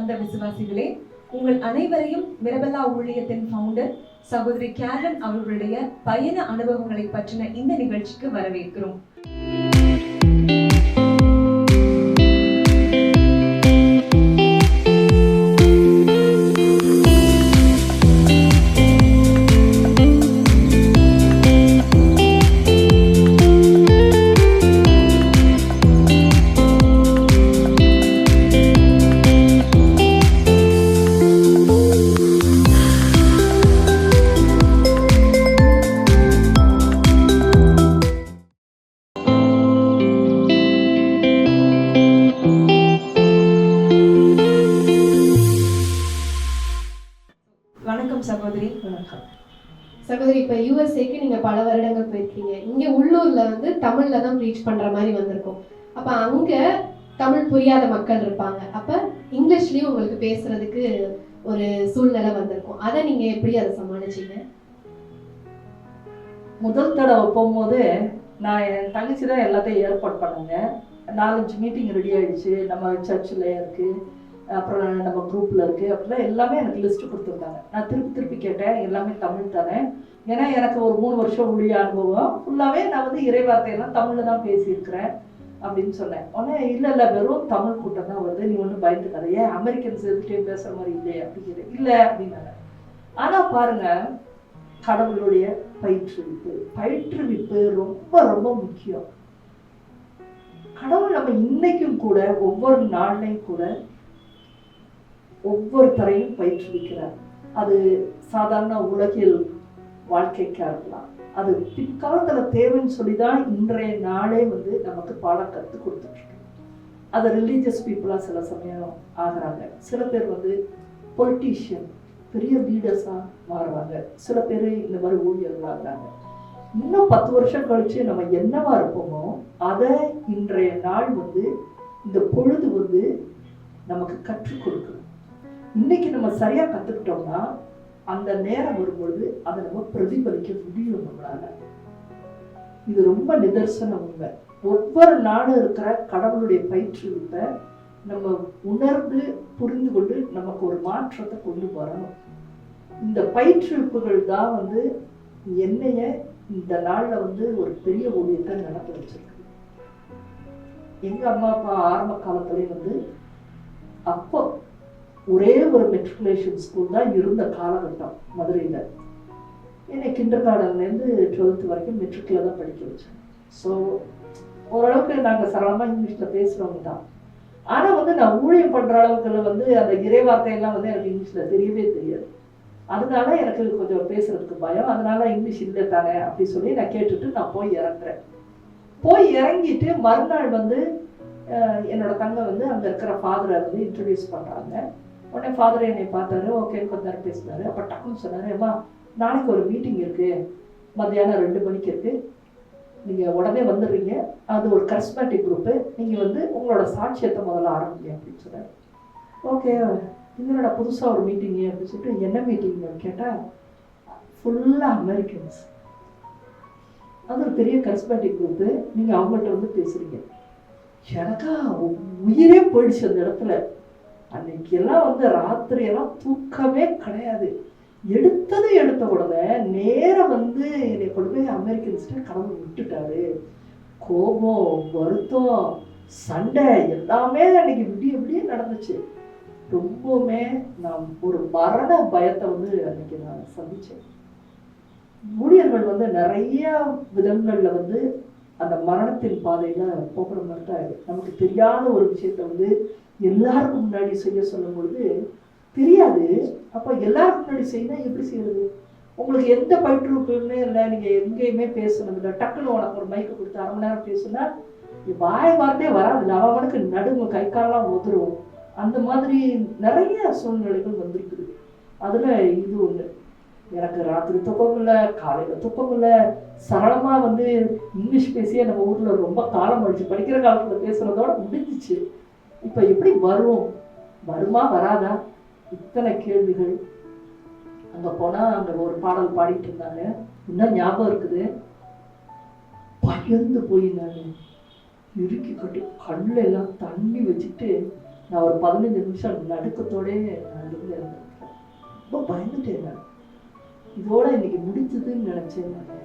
அன்பார்ந்த விசுவாசிகளே, உங்கள் அனைவரையும் மிரபெல்லா ஊழியத்தின் ஃபவுண்டர் சகோதரி கேரன் அவர்களுடைய பயண அனுபவங்களை பற்றின இந்த நிகழ்ச்சிக்கு வரவேற்கிறோம். வணக்கம் சகோதரி. வணக்கம் சகோதரி. இப்போ யூஎஸ்ஏக்கு நீங்கள் பல வருடங்கள் போயிருக்கீங்க. இங்கே உள்ளூரில் வந்து தமிழில் தான் ரீச் பண்ணுற மாதிரி வந்திருக்கும். அப்போ அங்கே தமிழ் புரியாத மக்கள் இருப்பாங்க. அப்போ இங்கிலீஷ்லேயும் உங்களுக்கு பேசுகிறதுக்கு ஒரு சூழ்நிலை வந்திருக்கும். அதை நீங்கள் எப்படி அதை சமாளிச்சிங்க? முதல் தடவை போகும்போது நான் என் தங்கச்சி தான் எல்லாத்தையும் ஏற்பாடு பண்ணுங்க. 4-5 மீட்டிங் ரெடி ஆகிடுச்சு. நம்ம சர்ச்சில் இருக்குது, அப்புறம் நம்ம குரூப்பில் இருக்குது, அப்படிலாம் எல்லாமே எனக்கு லிஸ்ட்டு கொடுத்துருந்தாங்க. நான் திருப்பி கேட்டேன், எல்லாமே தமிழ் தானே. ஏன்னா எனக்கு ஒரு 3 வருஷம் ஊழிய அனுபவம் ஃபுல்லாகவே நான் வந்து இறைவார்த்தையெல்லாம் தமிழில் தான் பேசியிருக்கிறேன் அப்படின்னு சொன்னேன். உடனே இல்லை வெறும் தமிழ் கூட்டம் தான் வருது, நீ ஒன்றும் பயந்துக்காத, ஏன் அமெரிக்கன்ஸ் எதுக்கிட்டே பேசுகிற மாதிரி இல்லையே அப்படிங்கிறேன். இல்லை அப்படின்னாங்க. ஆனால் பாருங்கள், கடவுளுடைய பயிற்றுவிப்பு ரொம்ப ரொம்ப முக்கியம். கடவுள் நம்ம இன்னைக்கும் கூட ஒவ்வொரு நாள்லையும் கூட ஒவ்வொருத்தரையும் பயிற்றுவிக்கிறார். அது சாதாரண உலகில் வாழ்க்கைக்கா இருக்கலாம், அது பிற்காலத்துல தேவைன்னு சொல்லிதான் இன்றைய நாளே வந்து நமக்கு பாடம் கற்று கொடுத்துட்டு இருக்கு. அது ரிலீஜியஸ் பீப்புளா சில சமயம் ஆகுறாங்க. சில பேர் வந்து பொலிட்டீஷியன், பெரிய லீடர்ஸா மாறுறாங்க. சில பேர் இந்த மாதிரி ஊழியர்கள் ஆகுறாங்க. இன்னும் 10 வருஷம் கழிச்சு நம்ம என்னவா இருப்போமோ அதை இன்றைய நாள் வந்து இந்த பொழுது வந்து நமக்கு கற்றுக் கொடுக்கணும். இன்னைக்கு நம்ம சரியா கத்துக்கிட்டோம்னா அந்த நேரம் வரும்பொழுது அதை நம்ம பிரதிபலிக்க முடியும் நம்மளால. இது ரொம்ப நிதர்சன உண்மை. ஒவ்வொரு நாளும் இருக்கிற கடவுளுடைய பயிற்றுவிப்பை நம்ம உணர்ந்து புரிந்து கொண்டு நமக்கு ஒரு மாற்றத்தை கொண்டு வரணும். இந்த பயிற்றுவிப்புகள் தான் வந்து என்னைய இந்த நாள்ல வந்து ஒரு பெரிய ஊழியத்தை நடத்த வச்சிருக்கு. எங்க அம்மா அப்பா ஆரம்ப காலத்திலே வந்து அப்போ ஒரே ஒரு மெட்ரிகுலேஷன் ஸ்கூல் தான் இருந்த காலகட்டம் மதுரையில். என்னை கிண்டர் கார்டன்லேருந்து 12th வரைக்கும் மெட்ரிக்கில் தான் படிக்க வச்சேன். ஸோ ஓரளவுக்கு நாங்கள் சரளமாக இங்கிலீஷில் பேசுகிறவங்க தான். ஆனால் வந்து நான் ஊழியம் பண்ணுற அளவுக்கு வந்து அந்த இறைவார்த்தையெல்லாம் வந்து எனக்கு இங்கிலீஷில் தெரியவே தெரியாது. அதனால எனக்கு கொஞ்சம் பேசுறதுக்கு பயம். அதனால இங்கிலீஷ் இல்லை தானே அப்படி சொல்லி நான் கேட்டுட்டு நான் போய் இறங்குறேன். போய் இறங்கிட்டு மறுநாள் வந்து என்னோட தங்கை வந்து அங்கே இருக்கிற ஃபாதரை வந்து இன்ட்ரடியூஸ் பண்ணுறாங்க. உடனே ஃபாதர் என்னை பார்த்தாரு, ஓகேன்னு கொஞ்ச நேரம் பேசினாரு. அப்போ டக்குன்னு சொன்னார், அம்மா நாளைக்கு ஒரு மீட்டிங் இருக்குது, மத்தியானம் 2 மணிக்கு இருக்குது, நீங்கள் உடனே வந்துடுறீங்க, அது ஒரு கரிஸ்மேட்டிக் குரூப்பு, நீங்கள் வந்து உங்களோட சாட்சியத்தை முதல்ல ஆரம்பிங்க அப்படின்னு சொன்னார். ஓகே, இதனோட புதுசாக ஒரு மீட்டிங்கு அப்படின்னு சொல்லிட்டு என்ன மீட்டிங்னு கேட்டால் ஃபுல்லாக அமெரிக்கன்ஸ், அது ஒரு பெரிய கரிஸ்மேட்டிக் குரூப்பு, நீங்கள் அவங்கள்ட்ட வந்து பேசுகிறீங்க. எனக்கா உயிரே போயிடுச்சு அந்த இடத்துல. அன்னைக்கெல்லாம் வந்து ராத்திரியெல்லாம் தூக்கமே கிடையாது. எடுத்த உடனே நேரம் வந்து என்னை கொண்டு போய் அமெரிக்கன்ஸ்ட்டு கடவுள் விட்டுட்டாரு. கோபம், வருத்தம், சண்டை எல்லாமே அன்னைக்கு விடிய நடந்துச்சு. ரொம்பவுமே நான் ஒரு மரண பயத்தை வந்து அன்னைக்கு நான் சந்திச்சேன். ஊழியர்கள் வந்து நிறைய விதங்கள்ல வந்து அந்த மரணத்தின் பாதையில போகிற மாதிரி தான் ஆயிடும். நமக்கு தெரியாத ஒரு விஷயத்த வந்து எல்லாருக்கும் முன்னாடி செய்ய சொல்லும் பொழுது தெரியாது. அப்போ எல்லாருக்கும் முன்னாடி செய்யணும், எப்படி செய்யறது? உங்களுக்கு எந்த பயிற்றுவிப்புமே இல்லை, நீங்க எங்கேயுமே பேசணும் இல்லை. டக்குன்னு உனக்கு ஒரு மைக்கு கொடுத்து 1/2 மணி நேரம் பேசுனா வாய் வார்த்தையே வராது. அவனுக்கு நடுங்க, கை காலெல்லாம் உதறும். அந்த மாதிரி நிறைய சூழ்நிலைகள் வந்திருக்குது. அதுல இது ஒண்ணு. எனக்கு ராத்திரி தூக்கம் இல்லை, காலையில தூக்கம் இல்லை. சரளமா வந்து இங்கிலீஷ் பேசியே நம்ம ஊர்ல ரொம்ப காலம் அடிச்சு படிக்கிற காலத்துல பேசுறதோட முடிஞ்சிச்சு. இப்ப எப்படி வருமா வராதா, இத்தனை கேள்விகள். அங்க போனா அங்க ஒரு பாடல் பாடிட்டு இருந்தாங்க, இன்னும் ஞாபகம் இருக்குது. பயந்து போய் நான் இறுக்கி கட்டி கண்ணுல எல்லாம் தண்ணி வச்சுட்டு நான் ஒரு 15 நிமிஷம் நடுக்கத்தோடே நான் இருந்திருக்கேன். ரொம்ப பயந்துட்டேன் நான். இதோட இன்னைக்கு முடிச்சதுன்னு நினைச்சேன் நான்.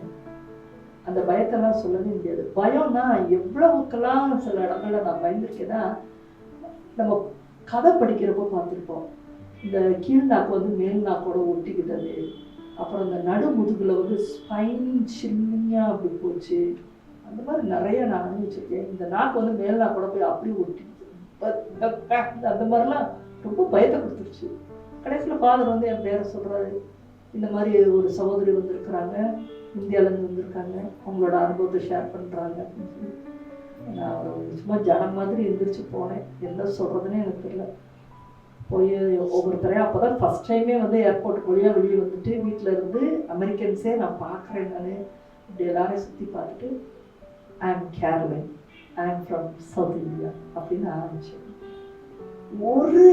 அந்த பயத்தெல்லாம் சொல்லவே முடியாது. பயம்னா எவ்வளவுக்கெல்லாம் சில இடங்கள்ல நான் பயந்துருக்கேன்னா, நம்ம கதை படிக்கிறப்போ பார்த்துருப்போம். இந்த கீழ் நாக்கு வந்து மேல் நாக்கோட ஒட்டிக்கிட்டது, அப்புறம் இந்த நடு முதுகுல வந்து ஸ்பைன் சில்லிங்கா அப்படி போச்சு. அந்த மாதிரி நிறைய நான் அனுபவிச்சிருக்கேன். இந்த நாக்கு வந்து மேல் நாக்கோட போய் அப்படியே ஒட்டிக்கிச்சு. அந்த மாதிரிலாம் ரொம்ப பயத்தை கொடுத்துருச்சு. கடைசியில் ஃபாதர் வந்து என் பேரை சொல்றாரு, இந்த மாதிரி ஒரு சகோதரி வந்திருக்கிறாங்க, இந்தியாவிலேருந்து வந்திருக்காங்க, அவங்களோட அனுபவத்தை ஷேர் பண்ணுறாங்க அப்படின்னு சொல்லி நான் சும்மா ஜனம் மாதிரி எந்திரிச்சு போனேன். என்ன சொல்கிறதுனே எனக்கு தெரியல. போய் ஒவ்வொருத்தரையும் அப்போ தான் ஃபஸ்ட் டைமே வந்து ஏர்போர்ட் வழியாக வெளியே வந்துட்டு வீட்டில் இருந்து அமெரிக்கன்ஸே நான் பார்க்குறேன். நான் இப்படி எல்லாரையும் சுற்றி பார்த்துட்டு ஐ ஆம் கேரளின், ஐ ஆம் ஃப்ரம் சவுத் இந்தியா அப்படின்னு ஆரம்பித்தேன். ஒரு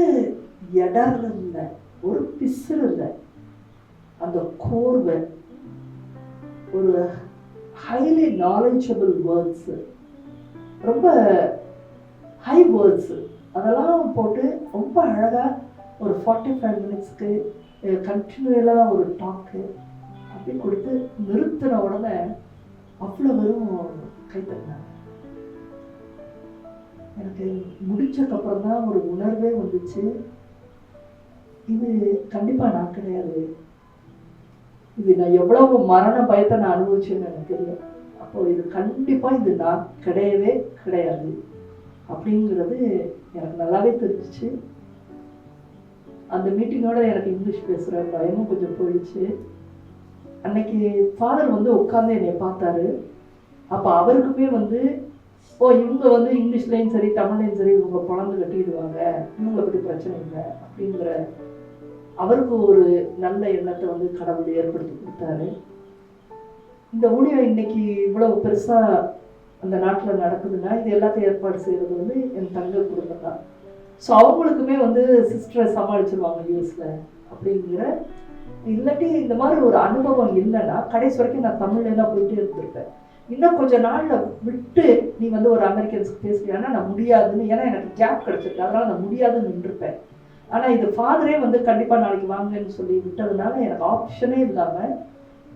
இடம் இல்லை, ஒரு பிசுறு இல்லை. அந்த கோர்வை, ஒரு ஹைலி நாலேஜபிள் வேர்ட்ஸு, ரொம்ப ஹை வேர்ட்ஸு, அதெல்லாம் போட்டு ரொம்ப அழகாக ஒரு 45 மினிட்ஸ்க்கு கண்டினியூலாக ஒரு டாக்கு அப்படி கொடுத்து நிறுத்தின உடனே அவ்வளோ வெறும் கைத்தட்டினாங்க. எனக்கு முடிச்சதுக்கப்புறம் தான் ஒரு உணர்வே வந்துச்சு, இது கண்டிப்பாக நான் கிடையாது, இது நான் எவ்வளவு மரண பயத்தை நான் அனுபவிச்சேன்னு எனக்கு தெரியல. அப்போ இது கண்டிப்பாக இது நான் கிடையவே கிடையாது அப்படிங்கிறது எனக்கு நல்லாவே தெரிஞ்சிச்சு. அந்த மீட்டிங்கோட எனக்கு இங்கிலீஷ் பேசுகிற பயமும் கொஞ்சம் போயிடுச்சு. அன்னைக்கு ஃபாதர் வந்து உட்காந்து என்னை பார்த்தாரு. அப்போ அவருக்குமே வந்து இவங்க வந்து இங்கிலீஷ்லேயும் சரி தமிழ்லையும் சரி இவங்க பணந்து கட்டிடுவாங்க, இவங்களை பற்றி பிரச்சனை இல்லை அப்படிங்கிற அவருக்கு ஒரு நல்ல எண்ணத்தை வந்து கடவுள் ஏற்படுத்தி கொடுத்தாரு. இந்த ஊழியம் இன்னைக்கு இவ்வளவு பெருசாக அந்த நாட்டில் நடக்குதுன்னா இது எல்லாத்தையும் ஏற்பாடு செய்கிறது வந்து என் தங்கள் குடும்பம் தான். ஸோ அவங்களுக்குமே வந்து சிஸ்டரை சமாளிச்சிருவாங்க யூஎஸில் அப்படிங்கிற, இல்லாட்டி இந்த மாதிரி ஒரு அனுபவம் இல்லைன்னா கடைசி வரைக்கும் நான் தமிழ்ல தான் போயிட்டே இருந்திருப்பேன். இன்னும் கொஞ்சம் நாளில் விட்டு நீ வந்து ஒரு அமெரிக்கன்ஸுக்கு பேசுறியான்னா நான் முடியாதுன்னு, ஏன்னா எனக்கு கேப் கிடச்சிருக்கு, அதனால் நான் முடியாதுன்னு நின்றுருப்பேன். ஆனால் இது ஃபாதரே வந்து கண்டிப்பாக நாளைக்கு வாங்கன்னு சொல்லி விட்டதுனால எனக்கு ஆப்ஷனே இல்லாமல்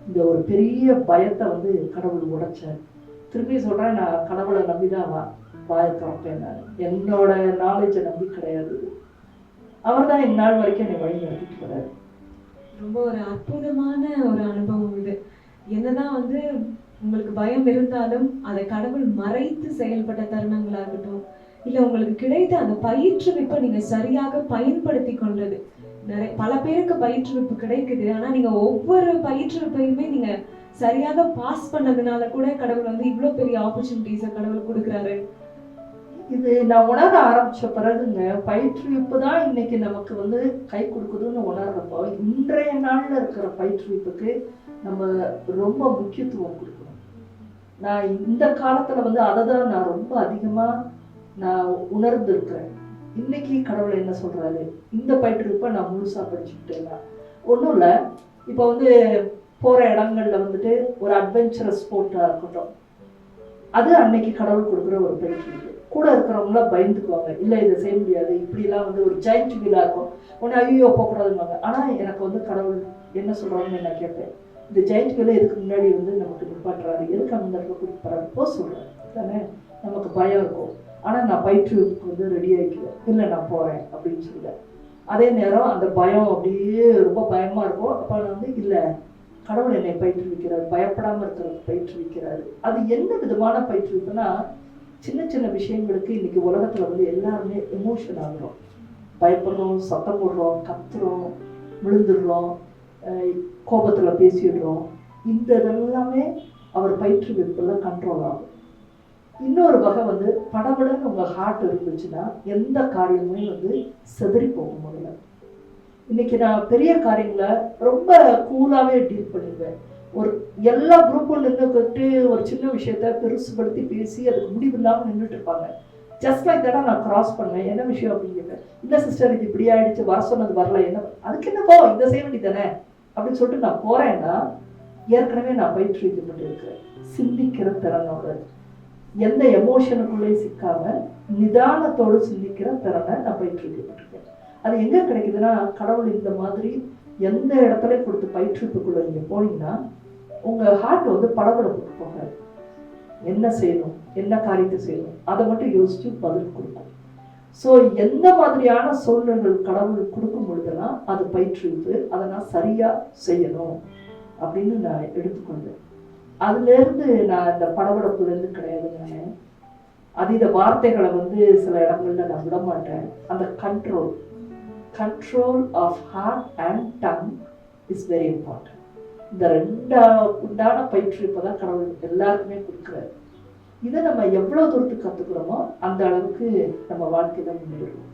இந்த ஒரு பெரிய பயத்தை வந்து கடவுள் உடைச்சார். திரும்பி சொல்கிறேன், நான் கடவுளை நம்பி தான் வாயை திறப்பேன். நான் என்னோட நாலேஜை நம்பி கிடையாது. அவர் தான் இந்நாள் வரைக்கும் என்னை வழி நடத்திட்டு வர்றாரு. ரொம்ப ஒரு அற்புதமான ஒரு அனுபவம் இது. என்னதான் வந்து உங்களுக்கு பயம் இருந்தாலும் அதை கடவுள் மறைத்து செயல்பட்ட தருணங்களாகட்டும், இல்லை உங்களுக்கு கிடைத்த அந்த பயிற்றுவிப்பை நீங்க சரியாக பயன்படுத்தி கொண்டது. பல பேருக்கு பயிற்றுவிப்பு கிடைக்குது, ஆனா நீங்க ஒவ்வொரு பயிற்றுவிப்பையுமே நீங்க சரியாக பாஸ் பண்ணதுனால கூட கடவுள் வந்து இவ்வளவு பெரிய ஆப்பர்ச்சுனிட்டிஸை கடவுள் கொடுக்குறாரு. இது நான் உணர ஆரம்பிச்ச பிறகுங்க, பயிற்றுவிப்பு தான் இன்னைக்கு நமக்கு வந்து கை கொடுக்குதுன்னு உணர்றப்போ இன்றைய நாள்ல இருக்கிற பயிற்றுவிப்புக்கு நம்ம ரொம்ப முக்கியத்துவம் கொடுக்கணும். நான் இந்த காலத்துல வந்து அதை தான் நான் ரொம்ப அதிகமா நான் உணர்ந்திருக்கிறேன். இன்னைக்கு கடவுள் என்ன சொல்றாரு, இந்த பயிற்றுவிப்பை நான் முழுசா படிச்சுக்கிட்டேன்னா ஒன்றும் இல்லை. இப்போ வந்து போற இடங்கள்ல வந்துட்டு ஒரு அட்வென்ச்சரஸ் ஸ்போர்ட்டா இருக்கட்டும், அது அன்னைக்கு கடவுள் கொடுக்குற ஒரு பயிற்றுவிப்பு. கூட இருக்கிறவங்கள பயந்துக்குவாங்க, இல்லை இதை செய்ய முடியாது, இப்படிலாம் வந்து ஒரு ஜெயிண்ட் வீலா இருக்கும், ஒன்று ஐயோ போகக்கூடாதுன்னு. ஆனால் எனக்கு வந்து கடவுள் என்ன சொல்றாருன்னு நான் கேட்பேன், இந்த ஜெயிண்ட் வீலை எதுக்கு முன்னாடி வந்து நமக்கு நிப்பாட்டுறாரு, எதுக்கு அந்த இடத்துல கூப்பிட்டு போ சொல்றாரு தானே. நமக்கு பயம் இருக்கும், ஆனால் நான் பயிற்றுவிப்புக்கு வந்து ரெடி ஆகிக்குவேன், இல்லை நான் போகிறேன் அப்படின்னு சொல்லுவேன். அதே நேரம் அந்த பயம் அப்படியே ரொம்ப பயமாக இருக்கும். அப்போ நான் வந்து இல்லை கடவுள் என்னை பயிற்றுவிக்கிறார், பயப்படாமல் இருக்கிறது பயிற்றுவிக்கிறாரு. அது என்ன விதமான பயிற்றுவிப்புனா, சின்ன சின்ன விஷயங்களுக்கு இன்னைக்கு உலகத்தில் வந்து எல்லாருமே எமோஷன் ஆகுறோம், பயப்படுறோம், சத்தம் போடுறோம், கத்துறோம், விழுந்துடுறோம், கோபத்தில் பேசிடுறோம். இந்த இதெல்லாமே அவர் பயிற்றுவிப்புல கண்ட்ரோல் ஆகும். இன்னொரு வகை வந்து படபடன்னு உங்கள் ஹார்ட் இருந்துச்சுன்னா எந்த காரியமுமே வந்து செதறி போகும். முதல்ல இன்னைக்கு நான் பெரிய காரியங்களை ரொம்ப கூலாகவே டீல் பண்ணிடுவேன். ஒரு எல்லா குரூப்பும் நின்றுக்கிட்டு ஒரு சின்ன விஷயத்த பெருசுபடுத்தி பேசி அதுக்கு முடிவு இல்லாமல் நின்றுட்டு இருப்பாங்க. ஜஸ்ட் லைக் தடா நான் கிராஸ் பண்ணேன், என்ன விஷயம் அப்படின்னு கேட்பேன். இந்த சிஸ்டர் இது இப்படி ஆயிடுச்சு, வர சொன்னது வரல, என்ன அதுக்கு என்ன போ, இந்த செய்ய வேண்டியதானே அப்படின்னு சொல்லிட்டு நான் போறேன்னா ஏற்கனவே நான் பயிற்றுவிக்கப்பட்டு இருக்கிறேன். சிந்திக்கிற திறனோட எந்த எமோஷனுக்குள்ளே சிக்காம நிதானத்தோடு சிந்திக்கிற திறனை நான் பயிற்றுவிக்கப்பட்டிருக்கேன். அது எங்க கிடைக்குதுன்னா, கடவுள் இந்த மாதிரி எந்த இடத்துல கொடுத்து பயிற்றுவிப்புக்குள்ள நீங்க போனீங்கன்னா உங்க ஹார்ட் வந்து படபடப்புக்கு போகாது. என்ன செய்யணும், என்ன காரியத்தை செய்யணும், அதை மட்டும் யோசிச்சு பதில் கொடுக்கும். ஸோ எந்த மாதிரியான சூழ்நிலைகள் கடவுள் கொடுக்கும் பொழுதெல்லாம் அது பயிற்றுவிப்பு, அதை நான் சரியா செய்யணும் அப்படின்னு நான் எடுத்துக்கொண்டேன். அதுல இருந்து நான் இந்த படபடப்புல இருந்து கிடையாது. நான் அதீத வார்த்தைகளை வந்து சில இடங்கள்ல நான் விட மாட்டேன். அந்த control of heart and tongue is very important. இந்த உண்டான பயிற்றுவிப்பை தான் கடவுள் எல்லாருக்குமே கொடுக்குறாரு. இதை நம்ம எவ்வளவு தூரத்துக்கு கத்துக்கிறோமோ அந்த அளவுக்கு நம்ம வாழ்க்கையில முன்னேறும்.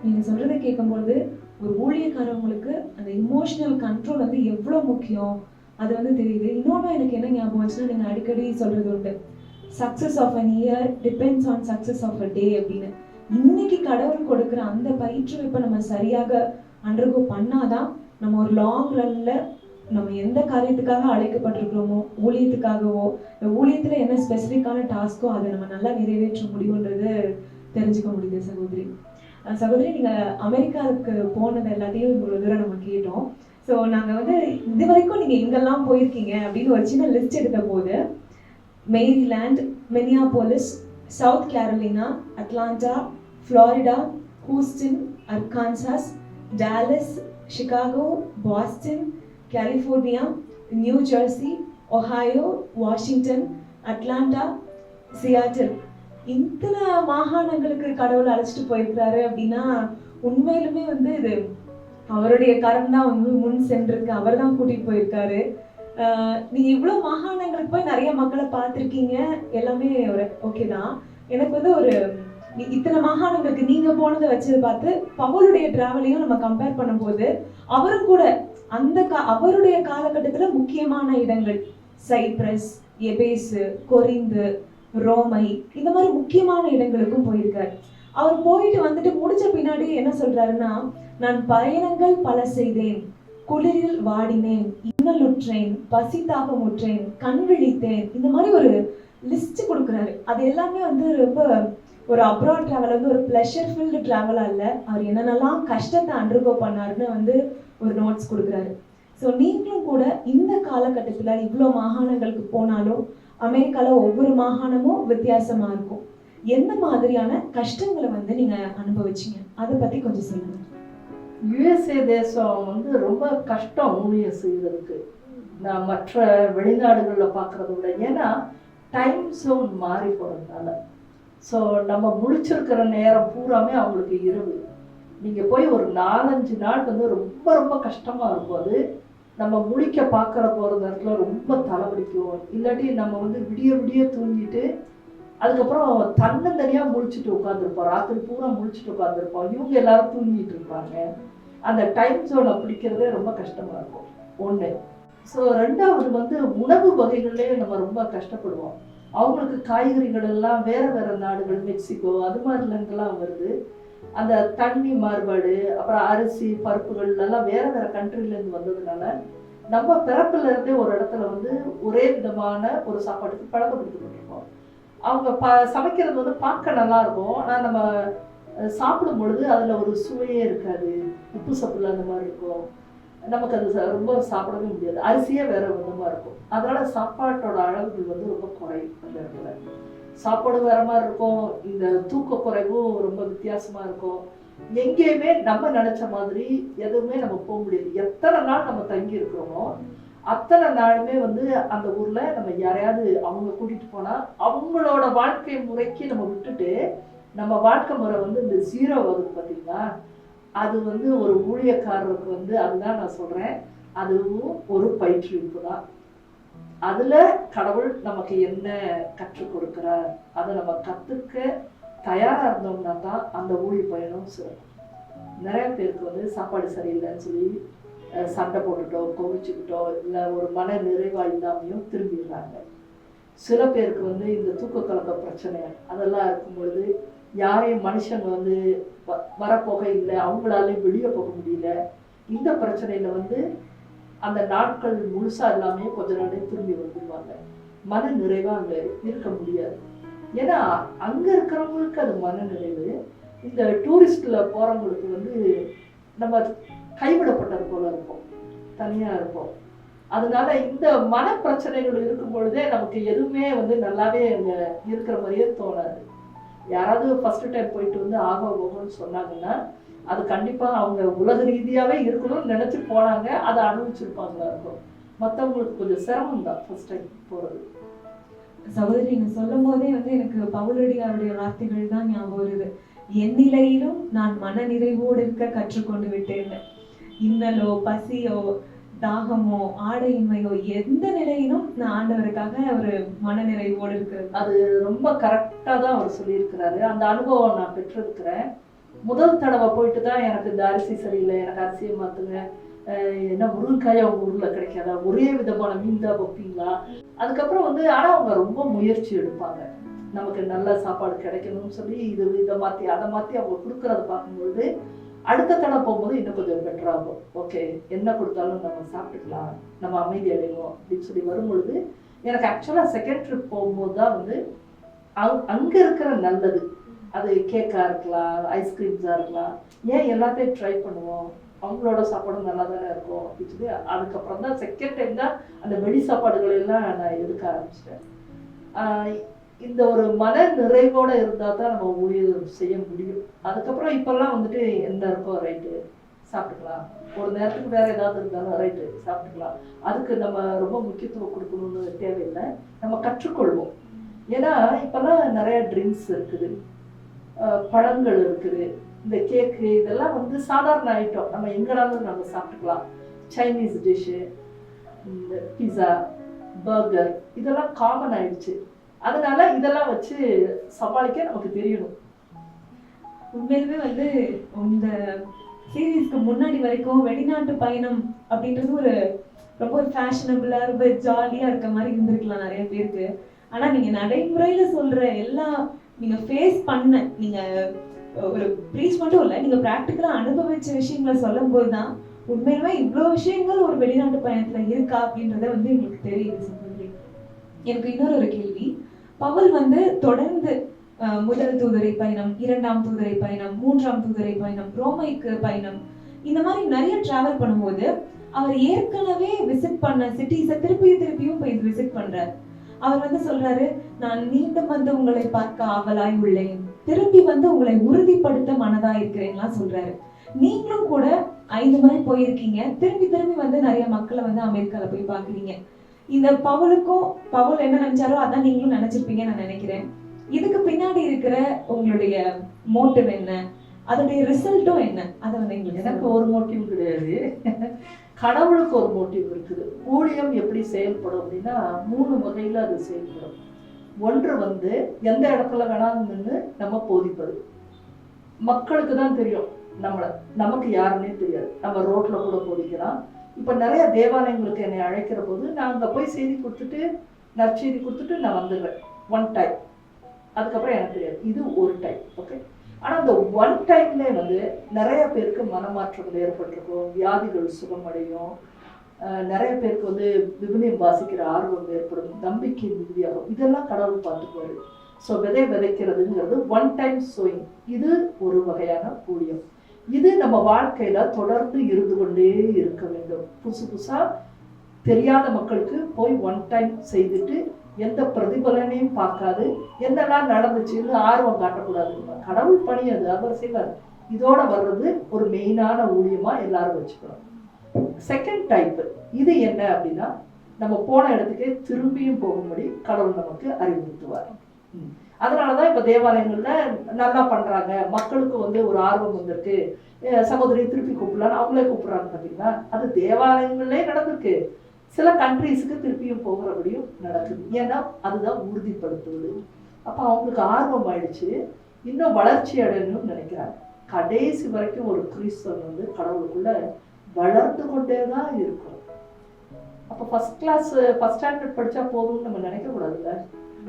நீங்க சொல்றதை கேட்கும்போது ஒரு ஊழியக்காரவங்களுக்கு அந்த இமோஷனல் கண்ட்ரோல் வந்து எவ்வளவு முக்கியம் அது வந்து தெரியுது. இன்னொன்னு எனக்கு என்ன ஞாபகம் வச்சுன்னா, நீங்க அடிக்கடி சொல்றது உண்டு, success of an year depends on success of a day அப்படின்னு. இன்னைக்கு கடவுள் கொடுக்குற அந்த பயிற்றுவிப்பை நம்ம சரியாக அண்டர்கோ பண்ணாதான் நம்ம ஒரு லாங் ரன்ல நம்ம எந்த காரியத்துக்காக அழைக்கப்பட்டிருக்கிறோமோ, ஊழியத்துக்காகவோ, ஊழியத்துல என்ன ஸ்பெசிஃபிக்கான டாஸ்கோ அதை நம்ம நல்லா நிறைவேற்ற முடியும்ன்றது தெரிஞ்சுக்க முடியுது. சகோதரி நீங்க அமெரிக்காவுக்கு போனது எல்லாத்தையும் இவ்வளவு தூரம் நம்ம கேட்டோம். ஸோ நாங்க வந்து இது வரைக்கும் நீங்க எங்கெல்லாம் போயிருக்கீங்க அப்படின்னு ஒரு சின்ன லிஸ்ட் எடுத்த போது, Maryland, Minneapolis, South Carolina, Atlanta, Florida, Houston, Arkansas, Dallas, Chicago, Boston, California, New Jersey, Ohio, Washington, Atlanta, Seattle, இத்தனை மாகாணங்களுக்கு கடவுள் அழைச்சிட்டு போயிருக்கிறாரு அப்படின்னா உண்மையிலுமே வந்து இது அவருடைய கரம் தான் வந்து முன் சென்றிருக்கு. அவர் தான் கூட்டிட்டு போயிருக்காரு. நீங்க இவ்வளவு மாகாணங்களுக்கு போய் நிறைய மக்களை பார்த்துருக்கீங்க, எல்லாமே ஒரு ஓகே தான். எனக்கு வந்து ஒரு இத்தனை மாகாணங்களுக்கு நீங்க போனதை வச்சது பார்த்து பவுலுடைய டிராவலையும் நம்ம கம்பேர் பண்ணும்போது அவரும் கூட அந்த அவருடைய காலகட்டத்துல முக்கியமான இடங்கள் சைப்ரஸ், எபேசு, கொரிந்து, ரோமை, இந்த மாதிரி முக்கியமான இடங்களுக்கும் போயிருக்காரு. அவர் போயிட்டு வந்துட்டு முடிச்ச பின்னாடி என்ன சொல்றாருன்னா, நான் பயணங்கள் பல செய்தேன், குளிரில் வாடினேன், இன்னலுற்றேன், பசி தாகமுற்றேன், கண் விழித்தேன், இந்த மாதிரி ஒரு லிஸ்ட் கொடுக்குறாரு. அது எல்லாமே வந்து ரொம்ப ஒரு அப்ராட் டிராவல் வந்து ஒரு பிளஷர் ஃபில்டு டிராவலா இல்லை, அவர் என்னென்னலாம் கஷ்டத்தை அண்டர்கோ பண்ணாருன்னு வந்து ஒரு நோட்ஸ் கொடுக்குறாரு. ஸோ நீங்களும் கூட இந்த காலகட்டத்துல இவ்வளோ மாகாணங்களுக்கு போனாலும் அமெரிக்கால ஒவ்வொரு மாகாணமும் வித்தியாசமா இருக்கும். எந்த மாதிரியான கஷ்டங்களை வந்து நீங்க அனுபவிச்சீங்க, அதை பத்தி கொஞ்சம் சொல்லுங்க. யுஎஸ்ஏ தேசம் வந்து ரொம்ப கஷ்டம் ஊழியம் செய்வதற்கு, நான் மற்ற வெளிநாடுகளில் பார்க்கறத விட. ஏன்னா டைம் ஜோன் மாறி போகிறதுனால. ஸோ நம்ம முழிச்சிருக்கிற நேரம் பூராமே அவங்களுக்கு இரவு. நீங்கள் போய் ஒரு 4-5 நாள் வந்து ரொம்ப ரொம்ப கஷ்டமாக இருக்கும். அது நம்ம முழிக்க பார்க்குற போகிற நேரத்தில் ரொம்ப தலைவலிக்கும். இல்லாட்டி நம்ம வந்து விடிய விடிய தூங்கிட்டு அதுக்கப்புறம் தன்னந்தனியாக முழிச்சிட்டு உட்காந்துருப்போம். ராத்திரி பூரா முழிச்சிட்டு உட்காந்துருப்போம். இவங்க எல்லாரும் தூங்கிட்டு இருப்பாங்க. அந்த டைம் ஜோனை பிடிக்கிறதே ரொம்ப கஷ்டமாக இருக்கும் ஒன்று. ஸோ ரெண்டாவது வந்து உணவு வகைகளே நம்ம ரொம்ப கஷ்டப்படுவோம். அவங்களுக்கு காய்கறிகள் எல்லாம் வேறு வேறு நாடுகள், மெக்சிகோ அது மாதிரிலேருந்துலாம் வருது. அந்த தண்ணி மாறுபாடு, அப்புறம் அரிசி பருப்புகள் எல்லாம் வேறு வேறு கண்ட்ரிலேருந்து வந்ததுனால நம்ம பிறப்புலேருந்தே ஒரு இடத்துல வந்து ஒரே விதமான ஒரு சாப்பாட்டுக்கு பழக்கப்படுத்தப்பட்டிருக்கோம். அவங்க சமைக்கிறது வந்து பார்க்க நல்லா இருக்கும், ஆனால் நம்ம சாப்பிடும் பொழுது அதில் ஒரு சுவையே இருக்காது, உப்பு சப்புல அந்த மாதிரி இருக்கும். நமக்கு அது ரொம்ப சாப்பிடவே முடியாது. அரிசியே வேற விதமாக இருக்கும். அதனால சாப்பாட்டோட அளவுகள் வந்து ரொம்ப குறையும். அந்த இடத்துல சாப்பாடு வேற மாதிரி இருக்கும், இந்த தூக்க குறைவும் ரொம்ப வித்தியாசமா இருக்கும். எங்கேயுமே நம்ம நினைச்ச மாதிரி எதுவுமே நம்ம போக முடியாது. எத்தனை நாள் நம்ம தங்கி இருக்கிறோமோ அத்தனை நாளுமே வந்து அந்த ஊர்ல நம்ம யாரையாவது அவங்க கூட்டிட்டு போனா அவங்களோட வாழ்க்கை முறைக்கு நம்ம விட்டுட்டு நம்ம வாழ்க்கை முறை வந்து இந்த 0 வருது பார்த்தீங்களா, அது வந்து ஒரு ஊழியக்காரருக்கு வந்து அதுதான் நான் சொல்றேன், அதுவும் ஒரு பயிற்றுவிப்பு தான். அதுல கடவுள் நமக்கு என்ன கற்றுக் கொடுக்கிறார், அதை நம்ம கத்துக்க தயாரா இருந்தோம்னா தான் அந்த ஊழிய பயணம் சிறக்கும். நிறைய பேருக்கு வந்து சாப்பாடு சரியில்லைன்னு சொல்லி சண்டை போட்டுட்டோ கோவிச்சுக்கிட்டோ இல்லை ஒரு மன நிறைவா இல்லாமையும் திரும்பிடுறாங்க. சில பேருக்கு வந்து இந்த தூக்க கலக்க பிரச்சனை அதெல்லாம் இருக்கும் பொழுது யாரையும் மனுஷங்க வந்து வரப்போக இல்லை, அவங்களாலே வெளியே போக முடியல. இந்த பிரச்சனையில வந்து அந்த நாட்கள் முழுசா எல்லாமே கொஞ்ச நாளே திரும்பி வந்துடுவாங்க. மன நிறைவா அங்க இருக்க முடியாது. ஏன்னா அங்கே இருக்கிறவங்களுக்கு அது மனநிறைவு. இந்த டூரிஸ்டில் போகிறவங்களுக்கு வந்து நம்ம கைவிடப்பட்டது போல இருப்போம், தனியாக இருப்போம். அதனால இந்த மன பிரச்சனைகள் இருக்கும் பொழுதே நமக்கு எதுவுமே வந்து நல்லாவே அங்கே இருக்கிற மாதிரியே தோணாது. யாராவது ஃபர்ஸ்ட் டைம் போயிட்டு வந்து ஆகோன்னு சொன்னாங்கன்னா அது கண்டிப்பாக அவங்க உலக ரீதியாகவே இருக்கணும்னு நினச்சி போனாங்க, அதை அனுபவிச்சிருப்பாங்களா இருக்கும். மற்றவங்களுக்கு கொஞ்சம் சிரமம் தான் ஃபர்ஸ்ட் டைம் போகிறது. சகோதரி, நீங்க சொல்லும் போதே வந்து எனக்கு பவுலடியாருடைய வார்த்தைகள் தான் ஞாபகம் வருது. என் நிலையிலும் நான் மன நிறைவோடு இருக்க கற்றுக்கொண்டு விட்டேன். இன்னலோ பசியோ தாகமோ ஆடையின்மையோ எந்த நிலையிலும் நான் ஆண்டவருக்காக ஒரு மன நிறைவோடு இருக்கிறது. அது ரொம்ப கரெக்டாக தான் அவர் சொல்லியிருக்கிறாரு. அந்த அனுபவம் நான் பெற்றிருக்கிறேன். முதல் தடவை போயிட்டு தான் எனக்கு இந்த அரிசி சரியில்லை, எனக்கு அரிசியை மாற்றுங்க, என்ன முருங்கைக்காய் அவங்க ஊரில் கிடைக்காதா, ஒரே விதமான மீன் தான் வைப்பீங்களா. அதுக்கப்புறம் வந்து ஆனால் அவங்க ரொம்ப முயற்சி எடுப்பாங்க நமக்கு நல்ல சாப்பாடு கிடைக்கணும்னு சொல்லி இதை மாற்றி அதை மாற்றி அவங்க கொடுக்குறத பார்க்கும்பொழுது அடுத்த தடவை போகும்போது இன்னும் கொஞ்சம் பெட்டராகும். ஓகே, என்ன கொடுத்தாலும் நம்ம சாப்பிட்டுக்கலாம், நம்ம அமைதி அடைவோம் அப்படின்னு சொல்லி வரும்பொழுது எனக்கு ஆக்சுவலாக செகண்ட் ட்ரிப் போகும்போது தான் வந்து அங்கே இருக்கிற நல்லது, அது கேக்காக இருக்கலாம், ஐஸ்கிரீம்ஸாக இருக்கலாம், ஏன் எல்லாத்தையும் ட்ரை பண்ணுவோம், அவங்களோட சாப்பாடும் நல்லா தானே இருக்கும் அப்படின்னு சொல்லி அதுக்கப்புறம் தான் செகண்ட் டைம் தான் அந்த வெளி சாப்பாடுகளை எல்லாம் நான் எடுக்க ஆரம்பிச்சிட்டேன். இந்த ஒரு மன நிறைவோடு இருந்தால் தான் நம்ம ஊழியர் செய்ய முடியும். அதுக்கப்புறம் இப்போல்லாம் வந்துட்டு என்ன இருக்கோ ரைட்டு சாப்பிட்டுக்கலாம், ஒரு நேரத்துக்கு வேறு ஏதாவது இருந்தாலும் ரைட்டு சாப்பிட்டுக்கலாம், அதுக்கு நம்ம ரொம்ப முக்கியத்துவம் கொடுக்கணும்னு தேவையில்லை, நம்ம கற்றுக்கொள்வோம். ஏன்னா இப்போல்லாம் நிறைய ட்ரிங்க்ஸ் இருக்குது, பழங்கள் இருக்குது, இந்த கேக்கு இதெல்லாம் வந்து சாதாரண ஐட்டம், நம்ம எங்கேனாலும் நம்ம சாப்பிட்டுக்கலாம். சைனீஸ் டிஷ்ஷு, இந்த பிஸா, பர்கர் இதெல்லாம் காமன் ஆயிடுச்சு. அதனால இதெல்லாம் வச்சு சமாளிக்க நமக்கு தெரியணும். உண்மையிலுமே வந்து இந்த சீரீஸ்க்கு முன்னாடி வரைக்கும் வெளிநாட்டு பயணம் அப்படின்றது ஒரு ரொம்ப ஒரு ஃபேஷனபிளா ரொம்ப ஜாலியா இருக்க மாதிரி இருந்திருக்கலாம் நிறைய பேருக்கு. ஆனா நீங்க நடைமுறையில சொல்ற எல்லா நீங்க ஃபேஸ் பண்ண, நீங்க ஒரு ப்ரீச் மட்டும் இல்லை, நீங்க ப்ராக்டிக்கலா அனுபவிச்ச விஷயங்களை சொல்லும் போது தான் உண்மையிலுமே இவ்வளோ விஷயங்கள் ஒரு வெளிநாட்டு பயணத்துல இருக்கா அப்படின்றத வந்து எங்களுக்கு தெரியுது. எனக்கு இன்னொரு கேள்வி, பவுல் வந்து தொடர்ந்து முதல் தூதரை பயணம், 2ஆம் தூதரை பயணம், 3ஆம் தூதரை பயணம், ரோமைக்கு பயணம், இந்த மாதிரி நிறைய டிராவல் பண்ணும்போது அவர் ஏற்கனவே விசிட் பண்ண சிட்டிஸை திருப்பியும் போய் விசிட் பண்றாரு. அவர் வந்து சொல்றாரு, நான் மீண்டும் வந்து உங்களை பார்க்க ஆவலாய் உள்ளேன், திரும்பி வந்து உங்களை உறுதிப்படுத்த மனதா இருக்கிறேன்லாம் சொல்றாரு. நீங்களும் கூட 5 முறை போயிருக்கீங்க, திரும்பி வந்து நிறைய மக்களை வந்து அமெரிக்கால போய் பாக்குறீங்க. இந்த பவுல் என்ன நினைச்சாரோ அதான் நீங்களும் நினைச்சிருப்பீங்கன்னு நான் நினைக்கிறேன். இதுக்கு பின்னாடி இருக்கிற உங்களுடைய மோட்டிவ் என்ன, அதோடைய ரிசல்ட்டும் என்ன? அதை வந்து எனக்கு ஒரு மோட்டிவ் கிடையாது, கடவுளுக்கு ஒரு மோட்டிவ் இருக்குது. ஊழியம் எப்படி செயல்படும் அப்படின்னா 3 வகையில் அது செயல்படும். ஒன்று வந்து எந்த இடத்துல வேணாலும் நின்று நம்ம போதிப்பது. மக்களுக்கு தான் தெரியும் நமக்கு யாருன்னே தெரியாது, நம்ம ரோட்ல கூட போதிக்கலாம். இப்போ நிறைய தேவாலயங்களுக்கு என்னை அழைக்கிற போது நான் அங்கே போய் செய்தி கொடுத்துட்டு நற்செய்தி கொடுத்துட்டு நான் வந்துடுவேன், ஒன் டைம். அதுக்கப்புறம் எனக்கு தெரியாது, இது ஒரு டைம். ஓகே, ஆனால் அந்த ஒன் டைம்லேயே வந்து நிறைய பேருக்கு மனமாற்றங்கள் ஏற்பட்டிருக்கும், வியாதிகள் சுகமடையும், நிறைய பேருக்கு வந்து விவிலியம் வாசிக்கிற ஆர்வம் ஏற்படும், நம்பிக்கை மிகுதியாகும். இதெல்லாம் கடவுள் பார்த்துக்குவாரு. ஸோ விதைக்கிறதுங்கிறது ஒன் டைம் சோயிங், இது ஒரு வகையான ஊழியம். இது நம்ம வாழ்க்கையில தொடர்ந்து இருந்து கொண்டே இருக்க வேண்டும். புதுசா தெரியாத மக்களுக்கு போய் ஒன் டைம் செய்துட்டு எந்த பிரதிபலனையும் பார்க்காது, என்னெல்லாம் நடந்துச்சுன்னு ஆர்வம் காட்டக்கூடாது. கடவுள் பணி அது, அவர் செய்வார். இதோட வர்றது ஒரு மெயினான ஊழியமா எல்லாரும் வச்சுக்கணும். செகண்ட் டைப் இது என்ன அப்படின்னா, நம்ம போன இடத்துக்கே திரும்பியும் போகும்படி கடவுள் நமக்கு அறிவுறுத்துவார். அதனாலதான் இப்ப தேவாலயங்கள்ல நல்லா பண்றாங்க, மக்களுக்கு வந்து ஒரு ஆர்வம் வந்திருக்கு, சகோதரியை திருப்பி கூப்பிடலான்னு அவங்களே கூப்பிடுறாங்க பார்த்தீங்களா. அது தேவாலயங்களே நடந்திருக்கு, சில கண்ட்ரீஸுக்கு திருப்பியும் போகிறபடியும் நடக்குது. ஏன்னா அதுதான் உறுதிப்படுத்துவது. அப்ப அவங்களுக்கு ஆர்வம் ஆயிடுச்சு, இன்னும் வளர்ச்சி அடையணும்னு நினைக்கிறாங்க. கடைசி வரைக்கும் ஒரு கிறிஸ்தவன் வந்து கடவுளுக்குள்ள வளர்ந்து கொண்டே தான் இருக்கும். அப்போ ஃபர்ஸ்ட் ஸ்டாண்டர்ட் படிச்சா போதும்னு நம்ம நினைக்க கூடாதுல்ல.